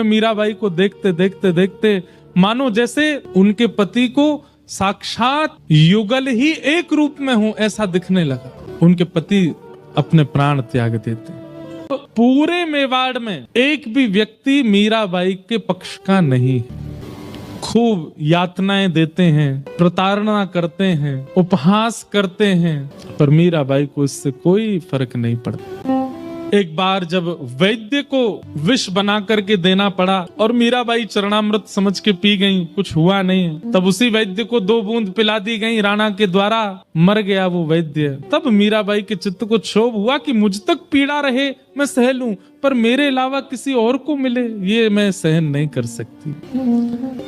मीराबाई को देखते देखते देखते मानो जैसे उनके पति को साक्षात युगल ही एक रूप में हो ऐसा दिखने लगा। उनके पति अपने प्राण त्याग देते। तो पूरे मेवाड़ में एक भी व्यक्ति मीराबाई के पक्ष का नहीं है। खूब यातनाएं देते हैं, प्रताड़ना करते हैं, उपहास करते हैं, पर मीराबाई को इससे कोई फर्क नहीं पड़ता। एक बार जब वैद्य को विष बना करके देना पड़ा और मीराबाई चरणामृत समझ के पी गई, कुछ हुआ नहीं, तब उसी वैद्य को 2 बूंद पिला दी गई राणा के द्वारा, मर गया वो वैद्य। तब मीराबाई के चित्त को क्षोभ हुआ कि मुझ तक पीड़ा रहे मैं सह लूं, पर मेरे अलावा किसी और को मिले ये मैं सहन नहीं कर सकती।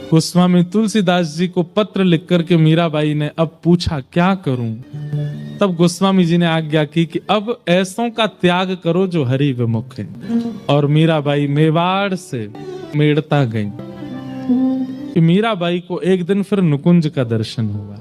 गोस्वामी तुलसीदास जी को पत्र लिख करके मीराबाई ने अब पूछा क्या करूं। तब गोस्वामी जी ने आज्ञा की कि अब ऐसों का त्याग करो जो हरि विमुख है। और मीराबाई मेवाड़ से मेड़ता गई। कि मीराबाई को एक दिन फिर नुकुंज का दर्शन हुआ।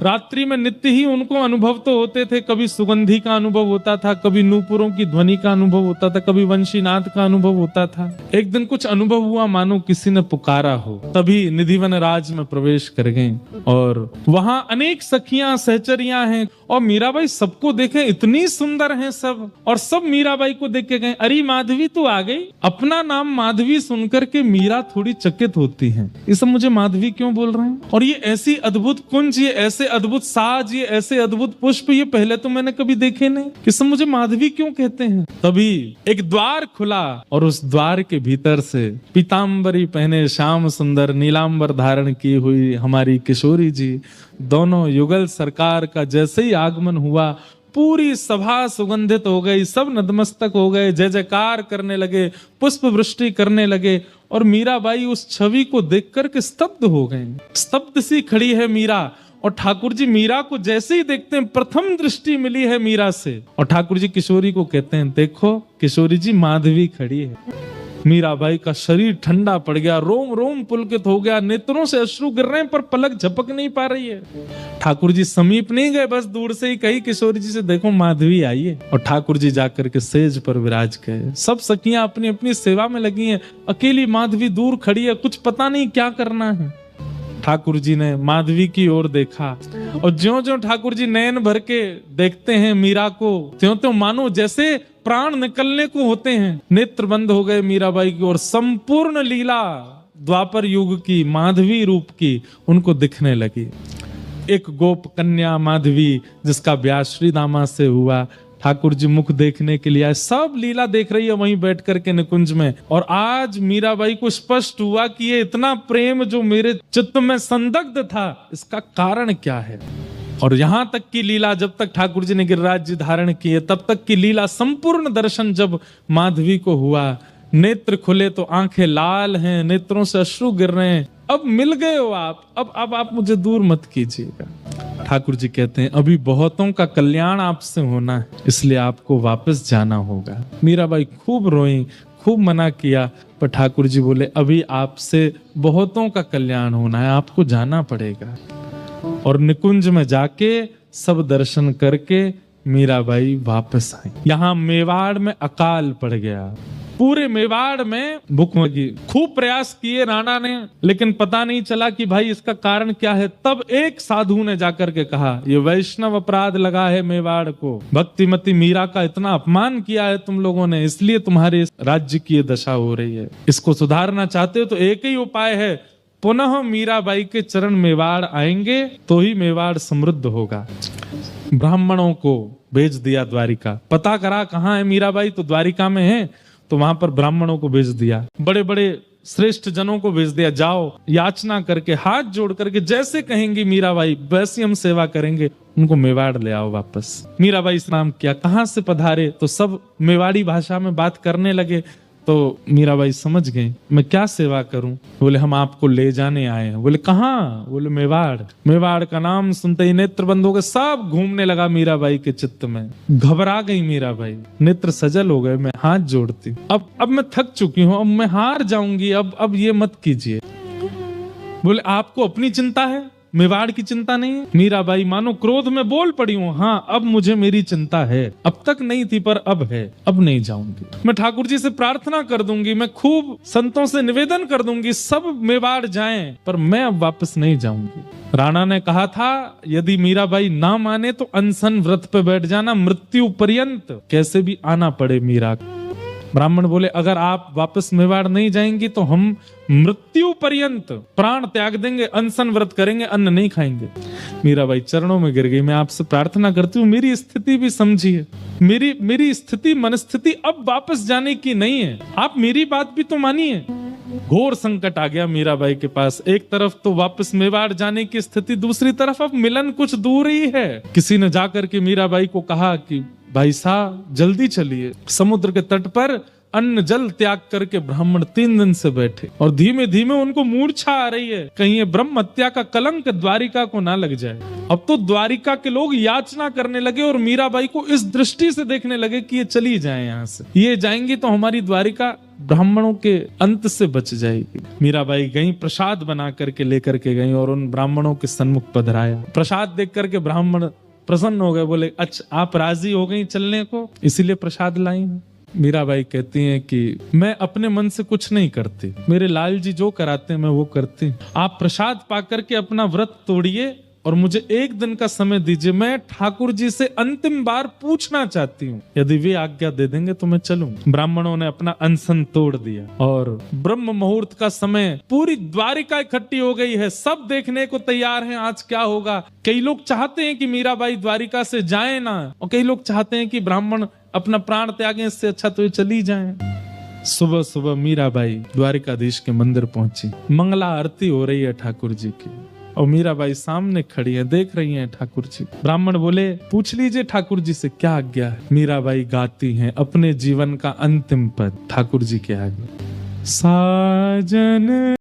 रात्रि में नित्य ही उनको अनुभव तो होते थे, कभी सुगंधी का अनुभव होता था, कभी नूपुरों की ध्वनि का अनुभव होता था, कभी वंशीनाद का अनुभव होता था। एक दिन कुछ अनुभव हुआ मानो किसी ने पुकारा हो। तभी निधिवन राज में प्रवेश कर गए और वहां अनेक सखियां सहचरियां हैं और मीराबाई सबको देखे इतनी सुंदर हैं सब, और सब मीराबाई को देख के गए अरे माधवी तू आ गई। अपना नाम माधवी सुनकर के मीरा थोड़ी चकित होती है, ये सब मुझे माधवी क्यों बोल रहे हैं, और ये ऐसी अद्भुत कुंज, ये ऐसे अद्भुत साज, ये ऐसे अद्भुत पुष्प, ये पहले तो मैंने कभी देखे नहीं, ये सब मुझे माधवी क्यों कहते हैं। तभी एक द्वार खुला और उस द्वार के भीतर से पीताम्बरी पहने श्याम सुंदर नीलांबर धारण की हुई हमारी किशोरी जी, दोनों युगल सरकार का जैसे ही आगमन हुआ पूरी सभा सुगंधित हो गई, सब नतमस्तक हो गए, जय जयकार करने लगे, पुष्प वृष्टि करने लगे। और मीराबाई उस छवि को देख करके स्तब्ध हो गए। स्तब्ध सी खड़ी है मीरा, और ठाकुर जी मीरा को जैसे ही देखते हैं प्रथम दृष्टि मिली है मीरा से, और ठाकुर जी किशोरी को कहते हैं देखो किशोरी जी माधवी खड़ी है। मीराबाई का शरीर ठंडा पड़ गया, रोम रोम पुलकित हो गया, नेत्रों से अश्रु गिर रहे हैं पर पलक झपक नहीं पा रही है। ठाकुर जी समीप नहीं गए, बस दूर से ही कही किशोरी जी से देखो माधवी आई है। और ठाकुर जी जाकर के सेज पर विराज गए। सब सखियां अपनी अपनी सेवा में लगी हैं, अकेली माधवी दूर खड़ी है, कुछ पता नहीं क्या करना है। ठाकुर जी ने माधवी की ओर देखा और ज्यों-ज्यों ठाकुर जी नयन भर के देखते हैं मीरा को, त्यों-त्यों मानो जैसे प्राण निकलने को होते हैं। नेत्र बंद हो गए मीराबाई की और संपूर्ण लीला द्वापर युग की माधवी रूप की उनको दिखने लगी। एक गोप कन्या माधवी जिसका ब्याह श्री दामा से हुआ, ठाकुर जी मुख देखने के लिए आए, सब लीला देख रही है वहीं बैठ करके निकुंज में। और आज मीराबाई को स्पष्ट हुआ कि ये इतना प्रेम जो मेरे चित्त में संदिग्ध था, इसका कारण क्या है। और यहां तक की लीला, जब तक ठाकुर जी ने गिरिराज जी धारण किए तब तक की लीला, संपूर्ण दर्शन जब माधवी को हुआ, नेत्र खुले तो आंखें लाल हैं, नेत्रों से अश्रु गिर रहे हैं। अब मिल गए हो आप, अब आप मुझे दूर मत कीजिएगा। ठाकुर जी कहते हैं अभी बहुतों का कल्याण आपसे होना है, इसलिए आपको वापस जाना होगा। मीराबाई खूब रोई, खूब मना किया, पर ठाकुर जी बोले अभी आपसे बहुतों का कल्याण होना है, आपको जाना पड़ेगा। और निकुंज में जाके सब दर्शन करके मीराबाई वापस आई। यहाँ मेवाड़ में अकाल पड़ गया। पूरे मेवाड़ में भूख लगी। खूब प्रयास किए राणा ने, लेकिन पता नहीं चला कि भाई इसका कारण क्या है। तब एक साधु ने जाकर के कहा ये वैष्णव अपराध लगा है मेवाड़ को, भक्तिमती मीरा का इतना अपमान किया है तुम लोगों ने, इसलिए तुम्हारे राज्य की ये दशा हो रही है। इसको सुधारना चाहते हो तो एक ही उपाय है, पुनः मीराबाई के चरण मेवाड़ आएंगे तो ही मेवाड़ समृद्ध होगा। ब्राह्मणों को भेज दिया द्वारिका, पता करा कहाँ है मीराबाई, तो द्वारिका में है। तो वहां पर ब्राह्मणों को भेज दिया, बड़े बड़े श्रेष्ठ जनों को भेज दिया, जाओ याचना करके हाथ जोड़ करके जैसे कहेंगी मीराबाई वैसी हम सेवा करेंगे, उनको मेवाड़ ले आओ वापस। मीराबाई स्नान किया, कहाँ से पधारे, तो सब मेवाड़ी भाषा में बात करने लगे। तो मीराबाई समझ गई मैं क्या सेवा करूं। बोले हम आपको ले जाने आए हैं। बोले कहाँ? बोले मेवाड़। मेवाड़ का नाम सुनते ही नेत्र बंद हो गए, सब घूमने लगा मीराबाई के चित्त में। घबरा गई मीराबाई, नेत्र सजल हो गए। मैं हाथ जोड़ती, अब मैं थक चुकी हूँ, अब मैं हार जाऊंगी, अब ये मत कीजिए। बोले आपको अपनी चिंता है, मेवाड़ की चिंता नहीं है? मीराबाई मानो क्रोध में बोल पड़ी हूँ, हाँ अब मुझे मेरी चिंता है, अब तक नहीं थी पर अब है, अब नहीं जाऊंगी। मैं ठाकुर जी से प्रार्थना कर दूंगी, मैं खूब संतों से निवेदन कर दूंगी, सब मेवाड़ जाएं, पर मैं अब वापस नहीं जाऊंगी। राणा ने कहा था यदि मीराबाई ना माने तो अनशन व्रत पे बैठ जाना, मृत्यु पर्यंत कैसे भी आना पड़े मीरा। ब्राह्मण बोले अगर आप वापस मेवाड़ नहीं जाएंगी तो हम मृत्यु पर्यंत प्राण त्याग देंगे, अनशन व्रत करेंगे, अन्न नहीं खाएंगे। मीराबाई चरणों में गिर गई, मैं आपसे प्रार्थना करती हूँ मेरी स्थिति भी समझिए, मेरी स्थिति मनस्थिति अब वापस जाने की नहीं है, आप मेरी बात भी तो मानिए। घोर संकट आ गया मीराबाई के पास, एक तरफ तो वापस मेवाड़ जाने की स्थिति, दूसरी तरफ अब मिलन कुछ दूर ही है। किसी ने जाकर के मीराबाई को कहा कि भाई साहब जल्दी चलिए, समुद्र के तट पर अन्न जल त्याग करके ब्राह्मण 3 दिन से बैठे और धीमे धीमे उनको मूर्छा आ रही है, कहीं ये ब्रह्म हत्या का कलंक द्वारिका को ना लग जाए। अब तो द्वारिका के लोग याचना करने लगे और मीराबाई को इस दृष्टि से देखने लगे कि ये चली जाए यहाँ से, ये जाएंगी तो हमारी द्वारिका ब्राह्मणों के अंत से बच जाएगी। मीराबाई गई, प्रसाद बना करके लेकर के गई और उन ब्राह्मणों के सन्मुख पधराया। प्रसाद देख करके ब्राह्मण प्रसन्न हो गए, बोले अच्छा आप राजी हो गई चलने को, इसीलिए प्रसाद लाई हूं। मीराबाई कहती हैं कि मैं अपने मन से कुछ नहीं करती, मेरे लाल जी जो कराते हैं मैं वो करती हूँ। आप प्रसाद पाकर के अपना व्रत तोड़िए और मुझे 1 दिन का समय दीजिए, मैं ठाकुर जी से अंतिम बार पूछना चाहती हूँ, यदि वे आज्ञा दे देंगे तो मैं चलूं। ब्राह्मणों ने अपना अनशन तोड़ दिया और ब्रह्म मुहूर्त का समय, पूरी द्वारिका इकट्ठी हो गई है, सब देखने को तैयार हैं आज क्या होगा। कई लोग चाहते हैं कि मीराबाई द्वारिका से जाए ना, और कई लोग चाहते हैं कि ब्राह्मण अपना प्राण त्यागें, इससे अच्छा तो ये चली जाएं। सुबह सुबह मीराबाई द्वारिकाधीश के मंदिर पहुंची, मंगला आरती हो रही है ठाकुर जी की और मीराबाई सामने खड़ी है, देख रही हैं ठाकुर जी। ब्राह्मण बोले पूछ लीजिए ठाकुर जी से क्या आज्ञा है। मीराबाई गाती हैं अपने जीवन का अंतिम पद ठाकुर जी के आगे, साजन